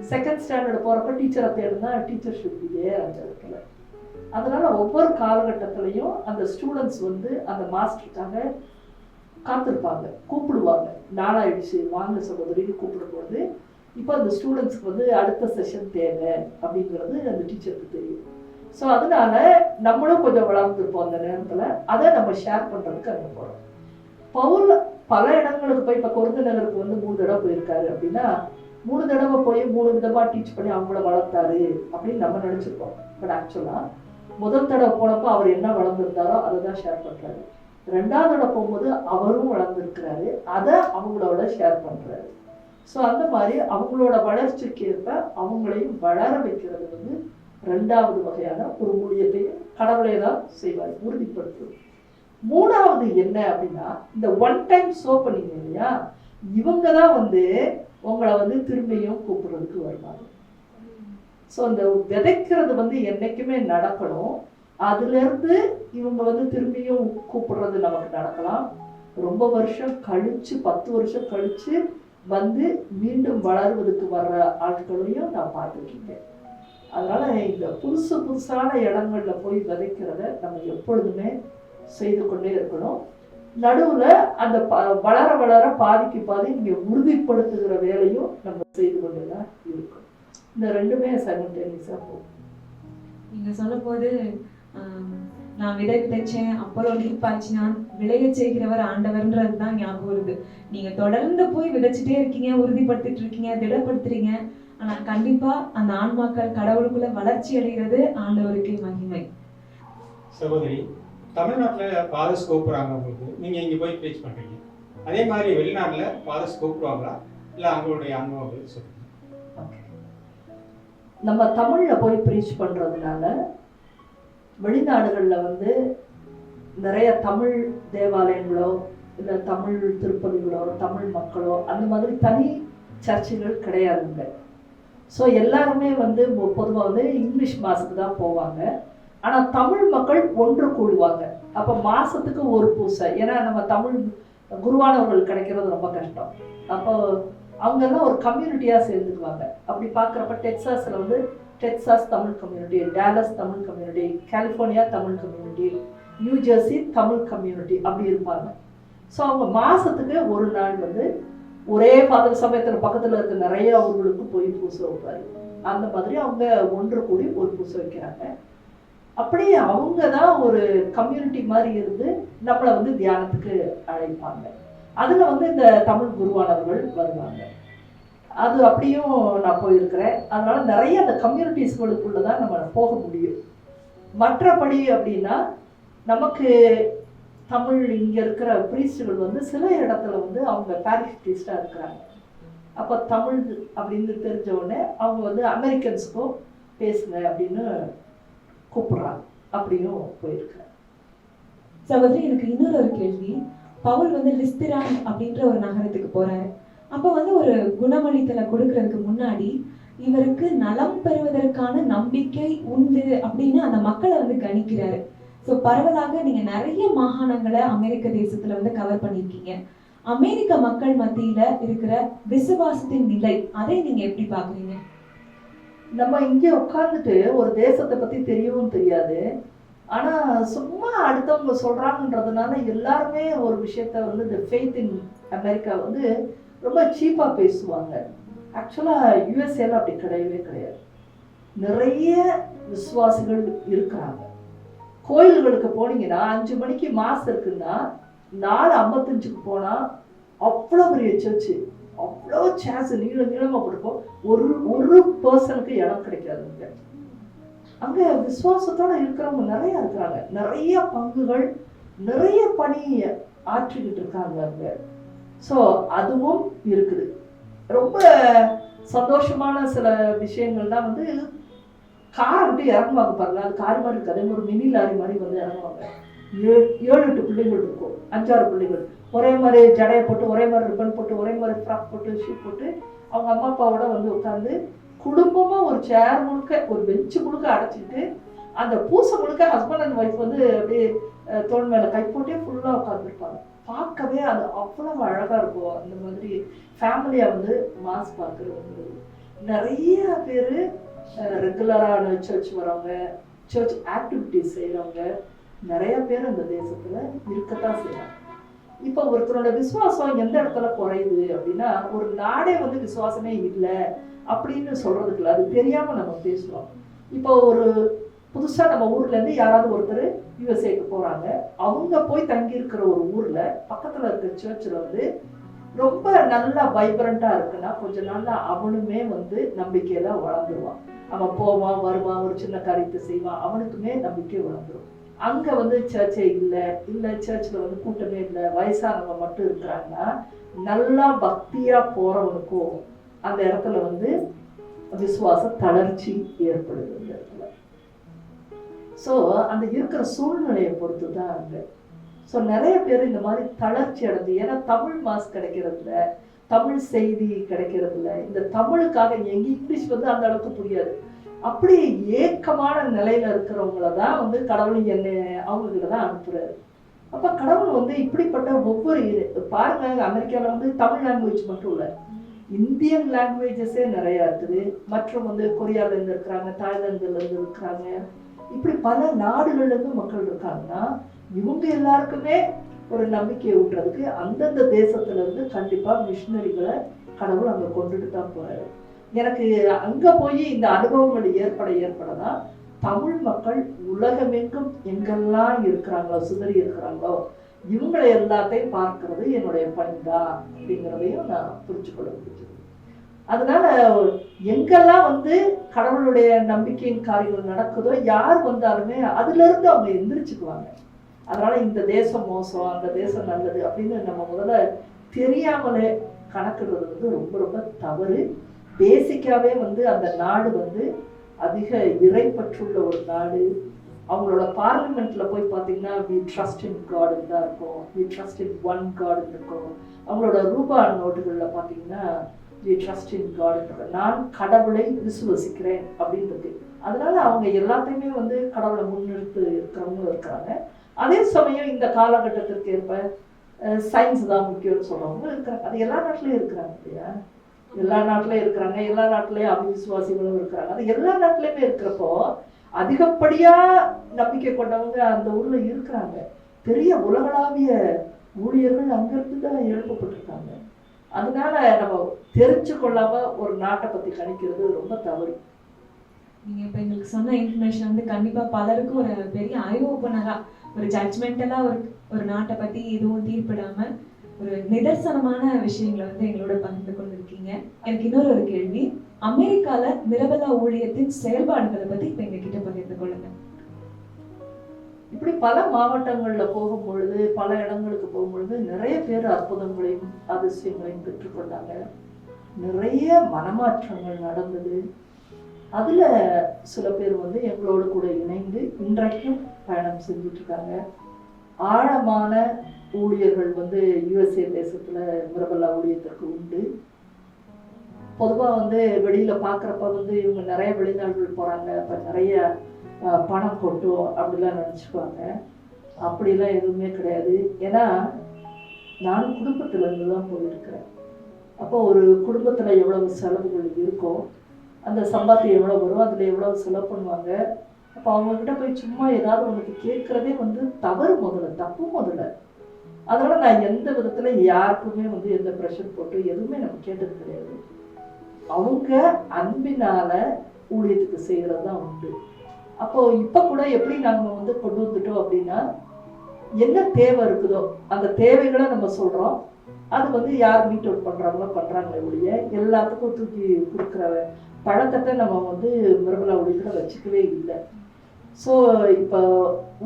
செகண்ட் ஸ்டாண்டர்ட் போறப்ப டீச்சரை தேடுனா டீச்சர் ஷிப் இதே அந்த இடத்துல. அதனால ஒவ்வொரு காலகட்டத்திலையும் அந்த ஸ்டூடெண்ட்ஸ் வந்து அந்த மாஸ்டருக்காக காத்திருப்பாங்க, கூப்பிடுவாங்க. நாளாயிடுச்சு வாங்க சகோதரின்னு கூப்பிடும்போது இப்போ அந்த ஸ்டூடெண்ட்ஸ்க்கு வந்து அடுத்த செஷன் தேவை அப்படிங்கிறது அந்த டீச்சருக்கு தெரியும். ஸோ அதனால நம்மளும் கொஞ்சம் வளர்ந்துருப்போம் அந்த நேரத்தில், அதை நம்ம ஷேர் பண்ணுறதுக்கு அங்கே போகிறோம். பவுல் பல இடங்களுக்கு போய், இப்போ கொரிந்து நகருக்கு வந்து 3 தடவை போயிருக்காரு அப்படின்னா 3 தடவை போய் 3 விதமாக டீச் பண்ணி அவங்கள வளர்த்தாரு அப்படின்னு நம்ம நினச்சிருக்கோம். பட் ஆக்சுவலாக முதல் தடவை போனப்போ அவர் என்ன வளர்ந்துருந்தாரோ அதை தான் ஷேர் பண்ணுறாரு. 2வது தடவை போகும்போது அவரும் வளர்ந்துருக்கிறாரு, அதை அவங்களோட ஷேர் பண்ணுறாரு. ஸோ அந்த மாதிரி அவங்களோட வளர்ச்சிக்கு ஏற்ப அவங்களையும் வளர வைக்கிறது வந்து 2வது வகையான ஒரு ஊழியத்தையும் கடவுளே தான் செய்வார், உறுதிப்படுத்துவது. 3வது என்ன அப்படின்னா, இந்த ஒன் டைம் ஷோ பண்ணீங்க இல்லையா, இவங்க தான் வந்து உங்களை வந்து திரும்பியும் கூப்பிடுறதுக்கு வருவாங்க. ஸோ இந்த விதைக்கிறது வந்து என்னைக்குமே நடக்கணும். அதுலேருந்து இவங்க வந்து திரும்பியும் கூப்பிடுறது நமக்கு நடக்கலாம். ரொம்ப வருஷம் கழிச்சு 10 வருஷம் கழிச்சு வந்து மீண்டும் வளருவதற்கு வர்ற ஆட்களையும் நான் பார்த்துருக்கேன். அதனால இந்த புதுசான இடங்கள்ல போய் விதைக்கிறத நம்ம எப்பொழுதுமே செய்து கொண்டே இருக்கணும். நடுவில் அந்த வளர வளர பாதிக்கு பாதி இங்கே உறுதிப்படுத்துகிற வேலையும் நம்ம செய்து கொண்டே தான் இருக்கணும். இந்த 2மே சைமல்டேனியஸாக போகும். நீங்கள் சொல்லும்போது நான் விதை விதைச்சேன், அப்புறம் நீர் பாய்ச்சினான், விளைய செய்கிறவர் ஆண்டவர்ன்றது தான் ஞாபகம் வருது. நீங்கள் தொடர்ந்து போய் விதைச்சிட்டே இருக்கீங்க, உறுதிப்படுத்திட்டு இருக்கீங்க, திடப்படுத்துறீங்க. ஆனால் கண்டிப்பாக அந்த ஆன்மாக்கள் கடவுளுக்குள்ள வளர்ச்சி அடைகிறது ஆண்டவருக்கு மகிமை. சகோதரி, தமிழ்நாட்டில் ஃபாதர்ஸ் கூப்பிட்றாங்க உங்களுக்கு, நீங்கள் இங்கே போய் ப்ரீச் பண்ணுறீங்க. அதே மாதிரி வெளிநாட்டில் ஃபாதர்ஸ் கூப்பிடுவாங்களா, இல்லை அவங்களுடைய அனுபவங்கள் சொல்லுங்கள். நம்ம தமிழில் போய் ப்ரீச் பண்ணுறதுனால வெளிநாடுகளில் வந்து நிறைய தமிழ் தேவாலயங்களோ இல்லை தமிழ் திருப்பதிகளோ தமிழ் மக்களோ அந்த மாதிரி தனி சர்ச்சுகள் கிடையாதுங்க. ஸோ எல்லாருமே வந்து பொதுவாக வந்து இங்கிலீஷ் மாதத்துக்கு தான் போவாங்க. ஆனால் தமிழ் மக்கள் ஒன்று கூடுவாங்க. அப்போ மாதத்துக்கு ஒரு பூசை, ஏன்னா நம்ம தமிழ் குருவானவர்கள் கிடைக்கிறது ரொம்ப கஷ்டம். அப்போ அவங்கெல்லாம் ஒரு கம்யூனிட்டியாக சேர்ந்துக்குவாங்க. அப்படி பார்க்குறப்ப டெக்சாஸில் வந்து Texas Tamil community, Dallas Tamil community, California Tamil community, new Jersey Tamil community அப்படி இருப்பாங்க. ஸோ அவங்க மாதத்துக்கு ஒரு நாள் வந்து ஒரே ஃபாதர் சமயத்தில் பக்கத்தில் இருக்க நிறைய அவங்களுக்கு போய் பூசை வைப்பாரு. அந்த மாதிரி அவங்க ஒன்று கூடி ஒரு பூசை வைக்கிறாங்க. அப்படியே அவங்க தான் ஒரு கம்யூனிட்டி மாதிரி இருந்து நம்மளை வந்து தியானத்துக்கு அழைப்பாங்க. அதில் வந்து இந்த தமிழ் குருவானவர்கள் வருவாங்க. அது அப்படியும் நான் போயிருக்கிறேன். அதனால நிறைய அந்த கம்யூனிட்டிஸ்களுக்குள்ள தான் நம்ம போக முடியும். மற்றபடி அப்படின்னா நமக்கு தமிழ் இங்கே இருக்கிற ப்ரீஸ்டுகள் வந்து சில இடத்துல வந்து அவங்க பேரிஷ் ப்ரீஸ்டாக இருக்கிறாங்க. அப்போ தமிழ் அப்படின்னு தெரிஞ்ச உடனே அவங்க வந்து அமெரிக்கன்ஸுக்கும் பேசுங்க அப்படின்னு கூப்பிடுறாங்க. அப்படியும் போயிருக்கிறேன். சகோதரி, எனக்கு இன்னொரு கேள்வி. பவுல் வந்து லிஸ்திரான் அப்படின்ற ஒரு நகரத்துக்கு போறாரு. அப்போ வந்து ஒரு குணமளித்தலை கொடுக்கறதுக்கு முன்னாடி இவருக்கு நலம் பெறுவதற்கான நம்பிக்கை உண்டு அப்படின்னு அந்த மக்களை வந்து கணிக்கிறாரு. ஸோ பரவலாக நீங்க நிறைய மாகாணங்களை அமெரிக்க தேசத்துல வந்து கவர் பண்ணியிருக்கீங்க. அமெரிக்க மக்கள் மத்தியில இருக்கிற விசுவாசத்தின் நிலை, அதை நீங்க எப்படி பாக்குறீங்க? நம்ம இங்கே உட்காந்துட்டு ஒரு தேசத்தை பத்தி தெரியவும் தெரியாது, ஆனா சும்மா அடுத்தவங்க சொல்றாங்கன்றதுனால எல்லாருமே ஒரு விஷயத்த வந்து இந்த ஃபெய்த் இன் அமெரிக்கா வந்து ரொம்ப சீப்பாக பேசுவாங்க. ஆக்சுவலாக யூஎஸ்ஏல அப்படி கிடையவே கிடையாது. நிறைய விசுவாசிகள் இருக்கிறாங்க. கோயில்களுக்கு போனீங்கன்னா 5 மணிக்கு மாஸ் இருக்குன்னா 4:55 போனால் அவ்வளோ பெரிய சர்ச்சு, அவ்வளோ சேர்ஸ் நீளமாக கொடுப்போம். ஒரு பர்சனுக்கு இடம் கிடைக்காதுங்க. அங்கே விசுவாசத்தோடு இருக்கிறவங்க நிறைய இருக்கிறாங்க. நிறைய பங்குகள், நிறைய பணி ஆற்றிக்கிட்டு இருக்காங்க அங்கே. ஸோ அதுவும் இருக்குது. ரொம்ப சந்தோஷமான சில விஷயங்கள்லாம் வந்து காரை விட்டு இறங்குவாங்க பாருங்க. அது கார் மாதிரி இருக்காது, ஒரு மினி லாரி மாதிரி வந்து இறங்குவாங்க. 7-8 பிள்ளைகள் இருக்கும், 5-6 பிள்ளைகள் ஒரே மாதிரி ஜடையை போட்டு, ஒரே மாதிரி ரிப்பன் போட்டு, ஒரே மாதிரி ஃப்ராக் போட்டு, ஷூ போட்டு அவங்க அம்மா அப்பாவோட வந்து உட்காந்து குடும்பமாக ஒரு சேர் முழுக்க, ஒரு பெஞ்சு முழுக்க அடைச்சிக்கிட்டு அந்த பூசை முழுக்க ஹஸ்பண்ட் அண்ட் ஒய்ஃப் வந்து அப்படியே தோல் மேலே கை போட்டே ஃபுல்லாக உட்காந்துருப்பாங்க. பார்க்கவே அது அவ்வளவு அழகாக இருக்கும். அந்த மாதிரி ஃபேமிலியாக வந்து மாஸ் பார்க்குறவங்க நிறைய பேர், ரெகுலரான சர்ச் வரவங்க, சர்ச் ஆக்டிவிட்டிஸ் செய்கிறவங்க நிறைய பேர் இந்த தேசத்தில் இருக்கத்தான் செய்கிறாங்க. இப்போ ஒருத்தரோட விசுவாசம் எந்த இடத்துல குறையுது அப்படின்னா, ஒரு நாடே வந்து விசுவாசமே இல்லை அப்படின்னு சொல்றதுக்கு இல்லை, அது தெரியாம நம்ம பேசுறோம். இப்போ ஒரு புதுசா நம்ம ஊர்ல இருந்து யாராவது ஒருத்தர் யுஎஸ்ஏக்கு போறாங்க, அவங்க போய் தங்கி இருக்கிற ஒரு ஊர்ல பக்கத்துல இருக்க சர்ச்சில் வந்து ரொம்ப நல்லா வைப்ரண்டா இருக்குன்னா கொஞ்ச நாள்ல அவனுமே வந்து நம்பிக்கையில வளர்ந்துருவான். அவன் போவான் வருவான், ஒரு சின்ன காரியத்தை செய்வான், அவனுக்குமே நம்பிக்கை வளர்ந்துரும். அங்க வந்து சர்ச்சே இல்லை, சர்ச்சில் வந்து கூட்டமே இல்லை, வயசானவங்க மட்டும் இருக்கிறாங்கன்னா நல்லா பக்தியா போறவனுக்கும் அந்த இடத்துல வந்து விசுவாச தளர்ச்சி ஏற்படுது அந்த இடத்துல. ஸோ அந்த இருக்கிற சூழ்நிலையை பொறுத்து தான் அங்க. ஸோ நிறைய பேர் இந்த மாதிரி தளர்ச்சி அடைஞ்சு, ஏன்னா தமிழ் மாஸ் கிடைக்கிறதுல, தமிழ் செய்தி கிடைக்கிறதுல, இந்த தமிழுக்காக எங்க இங்கிலீஷ் வந்து அந்த அளவுக்கு புரியாது, அப்படி ஏக்கமான நிலையில இருக்கிறவங்கள தான் வந்து கடவுள் என்ன அவங்ககிட்ட தான் அனுப்புறாரு. அப்ப கடவுள் வந்து இப்படிப்பட்ட ஒவ்வொரு பாருங்க, அமெரிக்காவில் வந்து தமிழ் லாங்குவேஜ் மட்டும் இல்லை, இந்தியன் லாங்குவேஜஸே நிறைய இருக்குது. மற்றும் வந்து கொரியால இருந்து இருக்கிறாங்க, தாய்லாந்துல இருந்து இருக்கிறாங்க, இப்படி பல நாடுகள்ல இருந்து மக்கள் இருக்காங்கன்னா இவங்க எல்லாருக்குமே ஒரு நம்பிக்கையை ஊட்டுறதுக்கு அந்தந்த தேசத்துல இருந்து கண்டிப்பா மிஷினரிகளை கடவுள் அங்க கொண்டுட்டு தான் போறாரு. எனக்கு அங்க போய் இந்த அனுபவங்கள் ஏற்படதான் தமிழ் மக்கள் உலகமெங்கும் எங்கெல்லாம் இருக்கிறாங்களோ, சிதறி இருக்கிறாங்களோ, இவங்களை எல்லாத்தையும் பார்க்கறது என்னுடைய பணிதான் அப்படிங்கிறதையும் நான் புரிஞ்சுக்கொள்ள முடிஞ்சது. அதனால எங்கெல்லாம் வந்து கடவுளுடைய நம்பிக்கையின் காரியங்கள் நடக்குதோ, யார் வந்தாலுமே அதுல இருந்து அவங்க எந்திரிச்சுக்குவாங்க. அதனால இந்த தேசம் மோசம், அந்த தேசம் நல்லது அப்படின்னு நம்ம முதல்ல தெரியாமலே கணக்கிடுறது வந்து ரொம்ப ரொம்ப தவறு. பேசிக்காவே வந்து அந்த நாடு வந்து அதிக இறைப்பற்றுள்ள ஒரு நாடு. அவங்களோட பார்லிமெண்ட்ல போய் பார்த்தீங்கன்னா வி ட்ரஸ்ட் இன் காட்னு தான் இருக்கும், வி ட்ரஸ்ட் இன் ஒன் காட்னு இருக்கும். அவங்களோட ரூபா நோட்டுகளில் பார்த்தீங்கன்னா வி ட்ரஸ்ட் இன் காட், நான் கடவுளை விசுவசிக்கிறேன் அப்படின்றது. அதனால அவங்க எல்லாத்தையுமே வந்து கடவுளை முன்னிறுத்து இருக்கிறவங்க இருக்கிறாங்க. அதே சமயம் இந்த காலகட்டத்திற்கு ஏற்ப சயின்ஸ் தான் முக்கியம்னு சொல்றவங்க இருக்கிறாங்க. அது எல்லா நாட்டிலையும் இருக்கிறாங்க இல்லையா, எல்லா நாட்டிலையும் இருக்கிறாங்க, எல்லா நாட்டிலையும் அவிசுவாசிகளும் இருக்கிறாங்க. அது எல்லா நாட்டிலையுமே இருக்கிறப்போ அதிகப்படியா நம்பிக்கை கொண்டவங்க அந்த ஊர்ல இருக்கிறாங்க. பெரிய உலகளாவிய ஊழியர்கள் அங்கிருந்து தான் எழுப்பப்பட்டிருக்காங்க. அதனால நம்ம தெரிஞ்சு கொள்ளாம ஒரு நாட்டை பத்தி கணிக்கிறது ரொம்ப தவறு. நீங்க இப்ப எங்களுக்கு சொன்ன இன்ஃபர்மேஷன் வந்து கண்டிப்பா பலருக்கும் ஒரு பெரிய ஐ ஓப்பனரா, ஒரு ஜட்ஜ்மெண்டலா ஒரு நாட்டை பத்தி எதுவும் தீர்ப்பிடாம ஒரு நிதர்சனமான விஷயங்களை வந்து எங்களோட பகிர்ந்து கொண்டிருக்கீங்க. எனக்கு இன்னொரு கேள்வி, அமெரிக்கால மிரபலா ஊழியத்தின் செயல்பாடுகளை பத்தி இப்ப எங்க கிட்ட பகிர்ந்து கொள்ளுங்க. இப்படி பல மாவட்டங்கள்ல போகும் பொழுது, பல இடங்களுக்கு போகும் பொழுது நிறைய பேர் அற்புதங்களையும் அதிசயங்களையும் பெற்றுக்கொண்டாங்க. நிறைய மனமாற்றங்கள் நடந்தது. அதுல சில பேர் வந்து எங்களோடு கூட இணைந்து இன்றைக்கும் பயணம் செஞ்சுட்டு இருக்காங்க. ஆழமான ஊழியர்கள் வந்து யுஎஸ்ஏ தேசத்துல மிரபலா ஊழியத்திற்கு உண்டு. பொதுவா வந்து வெளியில பாக்குறப்ப வந்து இவங்க நிறைய வெளிநாடுகள் போறாங்க, அப்ப நிறைய பணம் கொட்டும் அப்படிலாம் நினச்சிக்குவாங்க. அப்படிலாம் எதுவுமே கிடையாது. ஏன்னா நானும் குடும்பத்துல இருந்து தான் போயிருக்கிறேன். அப்போ ஒரு குடும்பத்துல எவ்வளவு செலவுகள் இருக்கும், அந்த சம்பாத்தியம் எவ்வளவு வரும், அதுல எவ்வளவு செலவு பண்ணுவாங்க. அப்போ அவங்கக்கிட்ட போய் சும்மா ஏதாவது ஒன்றுக்கு கேட்கறதே வந்து தவறு, முதல்ல தப்பு முதல்ல. அதனால நான் எந்த விதத்துல யாருக்குமே வந்து எந்த ப்ரெஷர் போட்டு எதுவுமே நம்ம கேட்டது கிடையாது. அவங்க அன்பினால ஊழியத்துக்கு செய்யறது தான் உண்டு. அப்போ இப்ப கூட எப்படி நாங்க வந்து கொண்டு வந்துட்டோம் அப்படின்னா, என்ன தேவை இருக்குதோ அந்த தேவைகளை நம்ம சொல்றோம். அது வந்து யார் மீட் அவுட் பண்றாங்களோ பண்றாங்களே ஒழிய எல்லாத்துக்கும் தூக்கி கொடுக்குற பழக்கத்தை நம்ம வந்து மிரபலா ஊழியர்களை வச்சுக்கவே இல்லை. ஸோ இப்போ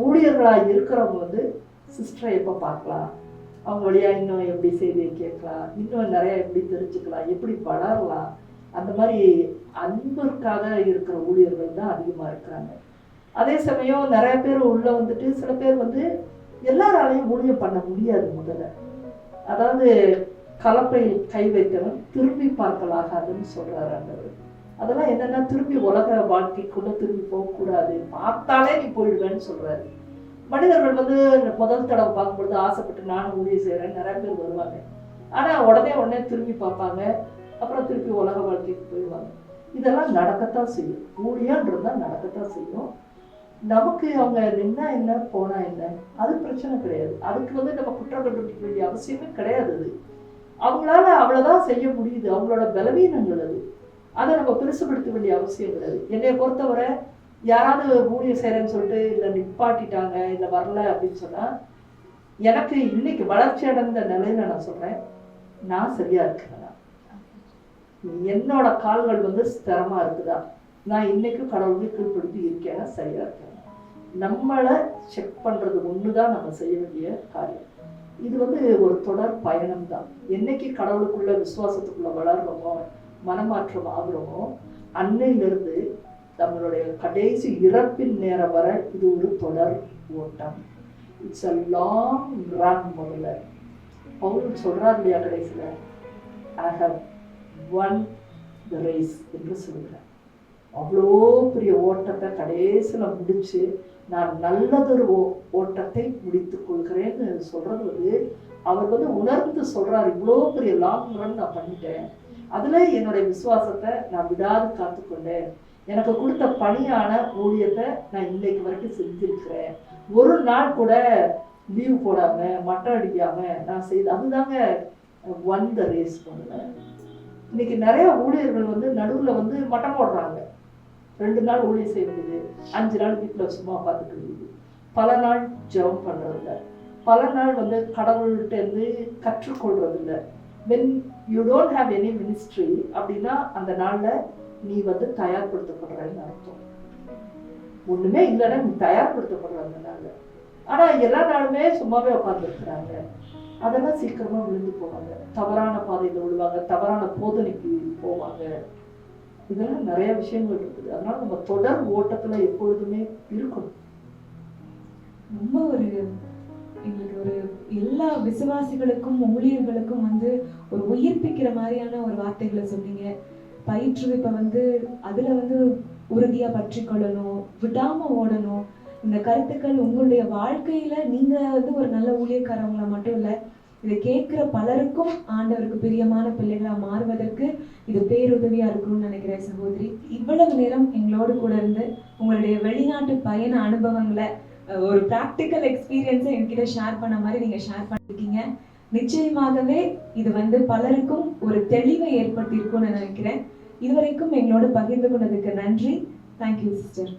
ஊழியர்களா இருக்கிறவங்க வந்து சிஸ்டரை எப்போ பார்க்கலாம், அவங்க வழியா இன்னும் எப்படி செய்தியை கேட்கலாம், இன்னும் நிறைய எப்படி தெரிஞ்சுக்கலாம், எப்படி வளரலாம், அந்த மாதிரி அன்பிற்காக இருக்கிற ஊழியர்கள் தான் அதிகமாக இருக்கிறாங்க. அதே சமயம் நிறைய பேர் உள்ள வந்துட்டு சில பேர் வந்து எல்லாராலையும் ஊழியம் பண்ண முடியாது. முதல்ல அதாவது கலப்பையில் கை வைத்தவன் திரும்பி பார்க்கலாகாதுன்னு சொல்றாரு ஆண்டவர். அதெல்லாம் என்னன்னா, திரும்பி உலக வாழ்க்கைக்குள்ள திரும்பி போகக்கூடாது, பார்த்தாலே நீ போயிடுவேன்னு சொல்றாரு. மனிதர்கள் வந்து முதல் தடவை பார்க்கும்பொழுது ஆசைப்பட்டு நானும் ஊழியம் செய்யறேன் நிறைய பேர் வருவாங்க. ஆனா உடனே திரும்பி பார்ப்பாங்க, அப்புறம் திருப்பி உலக வாழ்க்கைக்கு போயிடுவாங்க. இதெல்லாம் நடக்கத்தான் செய்யும், ஊழியன்றதுதான் நடக்கத்தான் செய்யும். நமக்கு அவங்க நின்னா என்ன போனா என்ன, அது பிரச்சனை கிடையாது. அதுக்கு நம்ம குற்றம் கண்டுபிடிக்க வேண்டிய அவசியமே கிடையாது. அது அவங்களால அவ்வளவுதான் செய்ய முடியுது, அவங்களோட பலவீனங்கள் அது. அதை நம்ம பெருசுபடுத்த வேண்டிய அவசியம் கிடையாது. என்னைய பொறுத்தவரை யாராவது ஊழியம் செய்யறேன்னு சொல்லிட்டு இல்லை நிப்பாட்டிட்டாங்க இல்லை வரல அப்படின்னு சொன்னா, எனக்கு இன்னைக்கு வளர்ச்சி அடைந்த நிலையில நான் சொல்றேன், நான் சரியா இருக்கிறேன், என்னோட கால்கள் ஸ்திரமா இருக்குதா, நான் இன்னைக்கும் கடவுளுக்கு கீழ்ப்படுத்தி இருக்கேன்னா சரியா இருக்கேன். நம்மளை செக் பண்றது ஒண்ணுதான் நம்ம செய்ய வேண்டிய காரியம். இது ஒரு தொடர் பயணம் தான். என்னைக்கு கடவுளுக்குள்ள விசுவாசத்துக்குள்ள வளர்றோமோ, மனமாற்றம் ஆகுறோமோ, அன்னையிலிருந்து நம்மளுடைய கடைசி இறப்பின் நேரம் வரை இது ஒரு தொடர் ஓட்டம். It's a long run. முதல்ல பவுல் சொல்றார் இல்லையா கடைசியில, I have won the race என்று சொல்கிறார். அவ்வளோ பெரிய ஓட்டத்தை கடைசியில முடிச்சு நான் நல்லதொரு ஓட்டத்தை முடித்துக் கொள்கிறேன்னு சொல்றது அவர் உணர்ந்து சொல்றாரு. இவ்வளோ பெரிய லாங் ரன் நான் பண்ணிட்டேன், அதுல என்னுடைய விசுவாசத்தை நான் விடாது காத்துக்கொண்டேன், எனக்கு கொடுத்த பணியான ஊழியத்தை நான் இன்னைக்கு வரைக்கும் செஞ்சிருக்கிறேன், ஒரு நாள் கூட லீவ் போடாம மட்டம் அடிக்காம நான் செய்த, அதுதாங்க ஒன் த ரேஸ் பண்ணுவேன். இன்னைக்கு நிறைய ஊழியர்கள் நடுவில் மட்டம் போடுறாங்க. 2 நாள் ஊழியம் செய்ய வேண்டியது, 5 நாள் வீட்டில் சும்மா பார்த்துக்க வேண்டியது, பல நாள் ஜெபம் பண்றதில்ல, பல நாள் கடவுள்கிட்ட இருந்து கற்றுக்கொள்றது இல்லை. when you don't have any ministry அப்படின்னா அந்த நாள்ல நீ தயார்படுத்தப்படுறன்னு அர்த்தம். ஒண்ணுமே இல்லைன்னா நீ தயார்படுத்தப்படுற அந்த நாள்ல. ஆனா எல்லா நாளுமே சும்மாவே உட்கார்ந்து இருக்கிறாங்க, அதெல்லாம் சீக்கிரமா விழுந்து போவாங்க, தவறான பாதையில விழுவாங்க, தவறான போதனைக்கு போவாங்க. இதெல்லாம் நிறைய விஷயங்கள் இருக்குது. அதனால நம்ம தொடர் ஓட்டத்துல எப்பொழுதுமே இருக்கணும். ரொம்ப எங்களுக்கு எல்லா விசுவாசிகளுக்கும் ஊழியர்களுக்கும் ஒரு உயிர்ப்பிக்கிற மாதிரியான ஒரு வார்த்தைகளை சொன்னீங்க. பயிற்றுவிப்பை அதுல உறுதியா பற்றி கொள்ளணும், விடாம ஓடணும். இந்த கருத்துக்கள் உங்களுடைய வாழ்க்கையில நீங்க ஒரு நல்ல ஊழியக்காரவங்களா மட்டும் இல்ல, இதை கேட்கிற பலருக்கும் ஆண்டவருக்கு பிரியமான பிள்ளைகளா மாறுவதற்கு இது பேருதவியா இருக்கும்னு நினைக்கிறேன். சகோதரி, இவ்வளவு நேரம் எங்களோடு கூட இருந்து உங்களுடைய வெளிநாட்டு பயண அனுபவங்களை ஒரு பிராக்டிக்கல் எக்ஸ்பீரியன்ஸை என்கிட்ட ஷேர் பண்ண மாதிரி நீங்க ஷேர் பண்ணிருக்கீங்க. நிச்சயமாகவே இது பலருக்கும் ஒரு தெளிவை ஏற்படுத்தியிருக்கும்னு நினைக்கிறேன். இதுவரைக்கும் எங்களோடு பகிர்ந்து கொண்டதுக்கு நன்றி. Thank you sister.